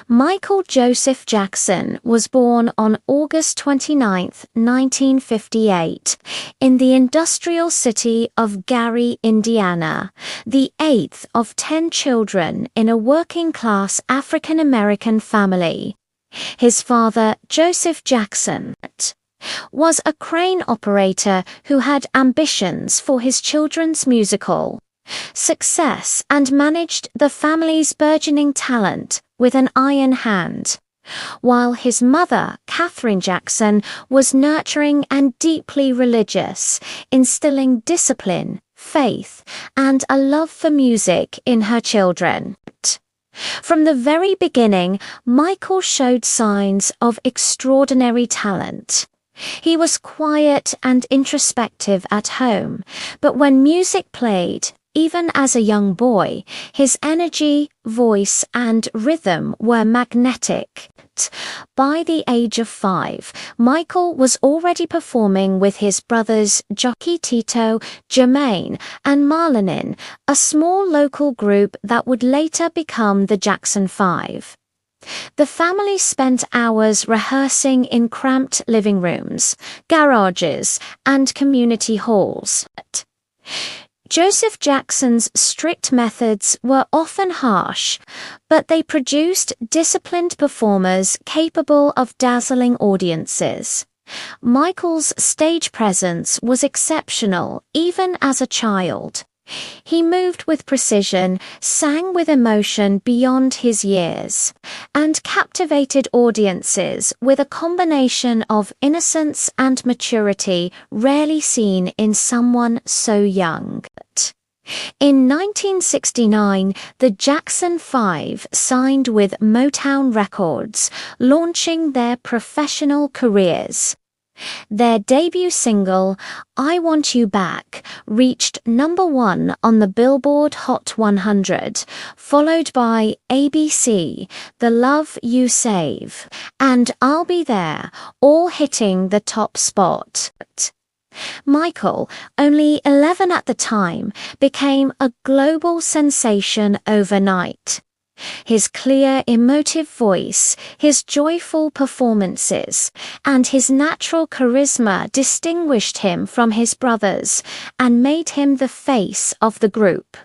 Michael Joseph Jackson was born on August 29, 1958, in the industrial city of Gary, Indiana, the eighth of 10 children in a working-class African-American family. His father, Joseph Jackson, was a crane operator who had ambitions for his children's musical success and managed the family's burgeoning talent with an iron hand, while his mother, Katherine Jackson, was nurturing and deeply religious, instilling discipline, faith, and a love for music in her children. From the very beginning, Michael showed signs of extraordinary talent. He was quiet and introspective at home, but when music played, even as a young boy, his energy, voice, and rhythm were magnetic. By the age of 5, Michael was already performing with his brothers Jockey Tito, Jermaine, and Marlenin, a small local group that would later become the Jackson 5. The family spent hours rehearsing in cramped living rooms, garages, and community halls. Joseph Jackson's strict methods were often harsh, but they produced disciplined performers capable of dazzling audiences. Michael's stage presence was exceptional even as a child. He moved with precision, sang with emotion beyond his years, and captivated audiences with a combination of innocence and maturity rarely seen in someone so young. In 1969, the Jackson 5 signed with Motown Records, launching their professional careers. Their debut single, I Want You Back, reached #1 on the Billboard Hot 100, followed by ABC, The Love You Save, and I'll Be There, all hitting the top spot. Michael, only 11 at the time, became a global sensation overnight. His clear, emotive voice, his joyful performances, and his natural charisma distinguished him from his brothers and made him the face of the group.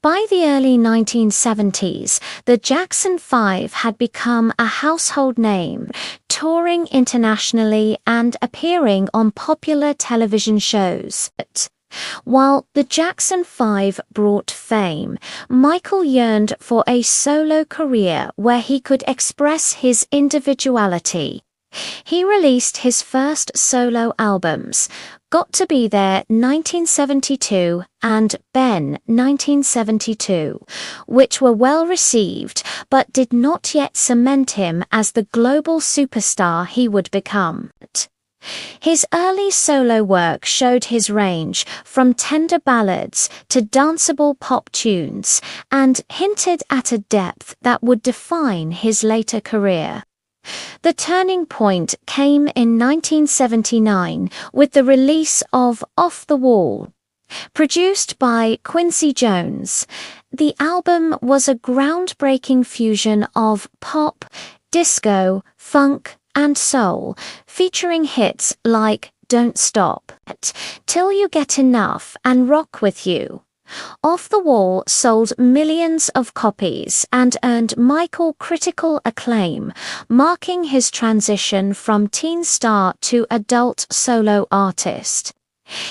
By the early 1970s, the Jackson 5 had become a household name, touring internationally and appearing on popular television shows. While the Jackson 5 brought fame, Michael yearned for a solo career where he could express his individuality. He released his first solo albums, Got to Be There 1972 and Ben 1972, which were well received but did not yet cement him as the global superstar he would become. His early solo work showed his range from tender ballads to danceable pop tunes and hinted at a depth that would define his later career. The turning point came in 1979 with the release of Off the Wall. Produced by Quincy Jones, the album was a groundbreaking fusion of pop, disco, funk, and soul, featuring hits like Don't Stop, Till You Get Enough, and Rock With You. Off the Wall sold millions of copies and earned Michael critical acclaim, marking his transition from teen star to adult solo artist.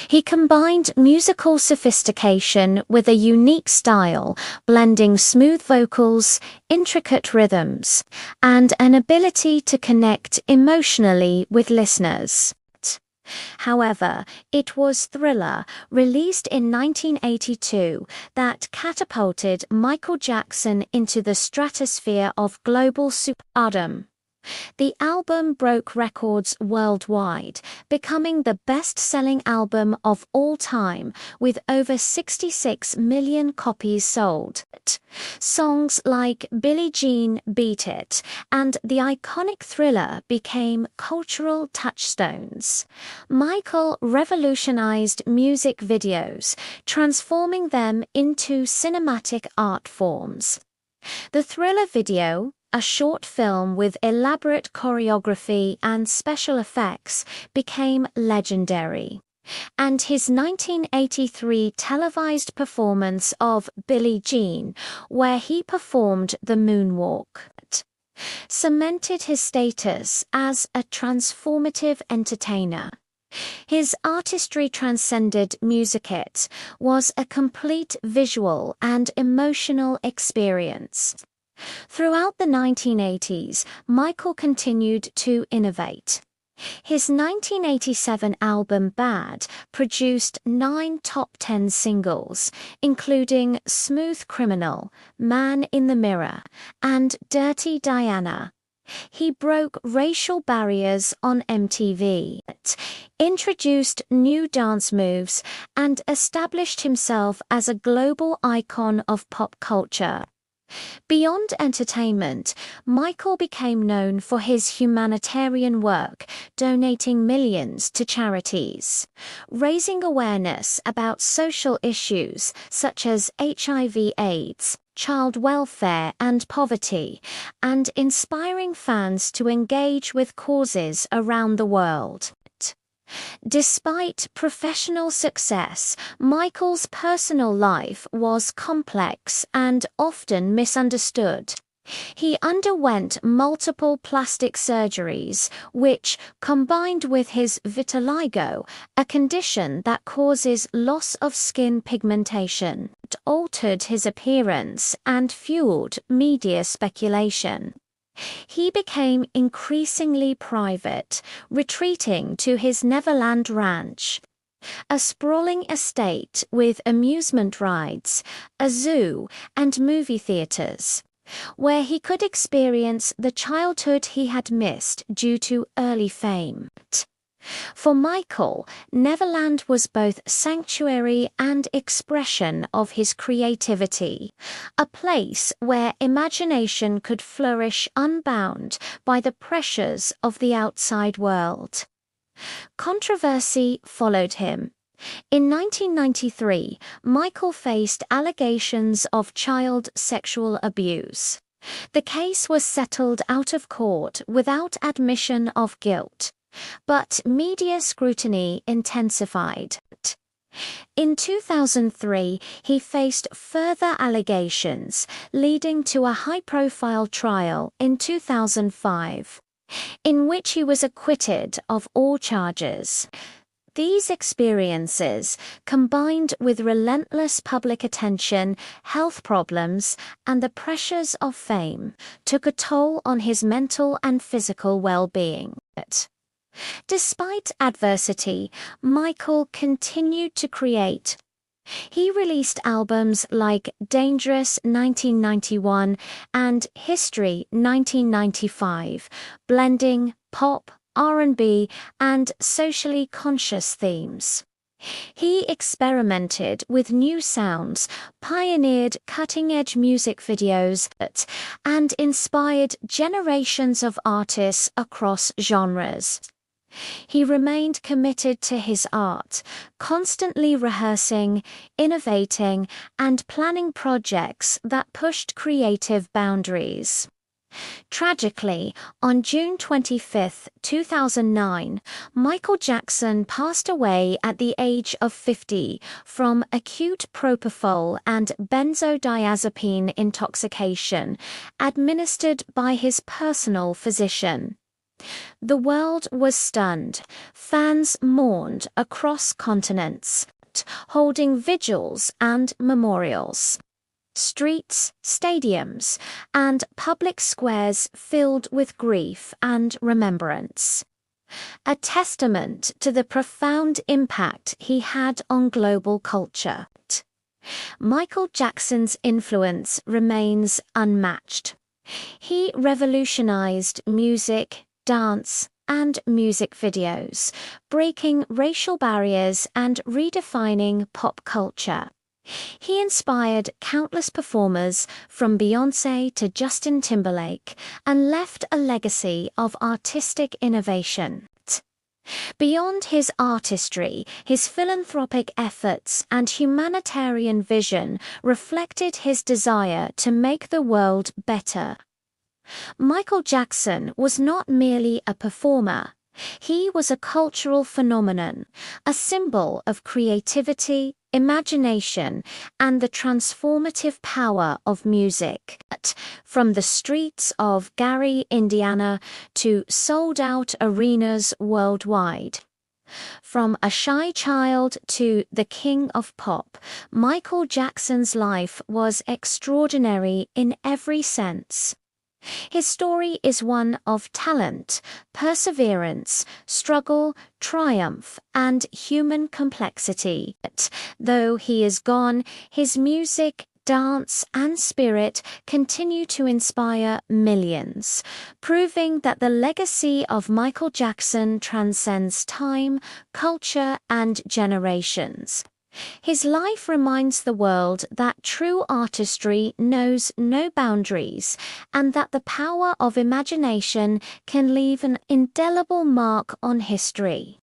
He combined musical sophistication with a unique style, blending smooth vocals, intricate rhythms, and an ability to connect emotionally with listeners. However, it was Thriller, released in 1982, that catapulted Michael Jackson into the stratosphere of global superstardom. The album broke records worldwide, becoming the best-selling album of all time, with over 66 million copies sold. Songs like Billie Jean, Beat It, and the iconic Thriller became cultural touchstones. Michael revolutionized music videos, transforming them into cinematic art forms. The Thriller video, a short film with elaborate choreography and special effects, became legendary. And his 1983 televised performance of Billie Jean, where he performed the Moonwalk, cemented his status as a transformative entertainer. His artistry transcended music. It was a complete visual and emotional experience. Throughout the 1980s, Michael continued to innovate. His 1987 album Bad produced 9 top 10 singles, including Smooth Criminal, Man in the Mirror, and Dirty Diana. He broke racial barriers on MTV, introduced new dance moves, and established himself as a global icon of pop culture. Beyond entertainment, Michael became known for his humanitarian work, donating millions to charities, raising awareness about social issues such as HIV/AIDS, child welfare and poverty, and inspiring fans to engage with causes around the world. Despite professional success, Michael's personal life was complex and often misunderstood. He underwent multiple plastic surgeries, which, combined with his vitiligo, a condition that causes loss of skin pigmentation, altered his appearance and fueled media speculation. He became increasingly private, retreating to his Neverland Ranch, a sprawling estate with amusement rides, a zoo, and movie theaters, where he could experience the childhood he had missed due to early fame. For Michael, Neverland was both sanctuary and expression of his creativity, a place where imagination could flourish unbound by the pressures of the outside world. Controversy followed him. In 1993, Michael faced allegations of child sexual abuse. The case was settled out of court without admission of guilt, but media scrutiny intensified. In 2003, he faced further allegations, leading to a high-profile trial in 2005, in which he was acquitted of all charges. These experiences, combined with relentless public attention, health problems, and the pressures of fame, took a toll on his mental and physical well-being. Despite adversity, Michael continued to create. He released albums like Dangerous 1991 and History 1995, blending pop, R&B, and socially conscious themes. He experimented with new sounds, pioneered cutting-edge music videos, and inspired generations of artists across genres. He remained committed to his art, constantly rehearsing, innovating, and planning projects that pushed creative boundaries. Tragically, on June 25, 2009, Michael Jackson passed away at the age of 50 from acute propofol and benzodiazepine intoxication, administered by his personal physician. The world was stunned. Fans mourned across continents, holding vigils and memorials. Streets, stadiums, and public squares filled with grief and remembrance. A testament to the profound impact he had on global culture. Michael Jackson's influence remains unmatched. He revolutionized music, dance, and music videos, breaking racial barriers and redefining pop culture. He inspired countless performers, from Beyoncé to Justin Timberlake, and left a legacy of artistic innovation. Beyond his artistry, his philanthropic efforts and humanitarian vision reflected his desire to make the world better. Michael Jackson was not merely a performer. He was a cultural phenomenon, a symbol of creativity, imagination, and the transformative power of music. From the streets of Gary, Indiana, to sold-out arenas worldwide. From a shy child to the king of pop, Michael Jackson's life was extraordinary in every sense. His story is one of talent, perseverance, struggle, triumph, and human complexity. Though he is gone, his music, dance, and spirit continue to inspire millions, proving that the legacy of Michael Jackson transcends time, culture, and generations. His life reminds the world that true artistry knows no boundaries and that the power of imagination can leave an indelible mark on history.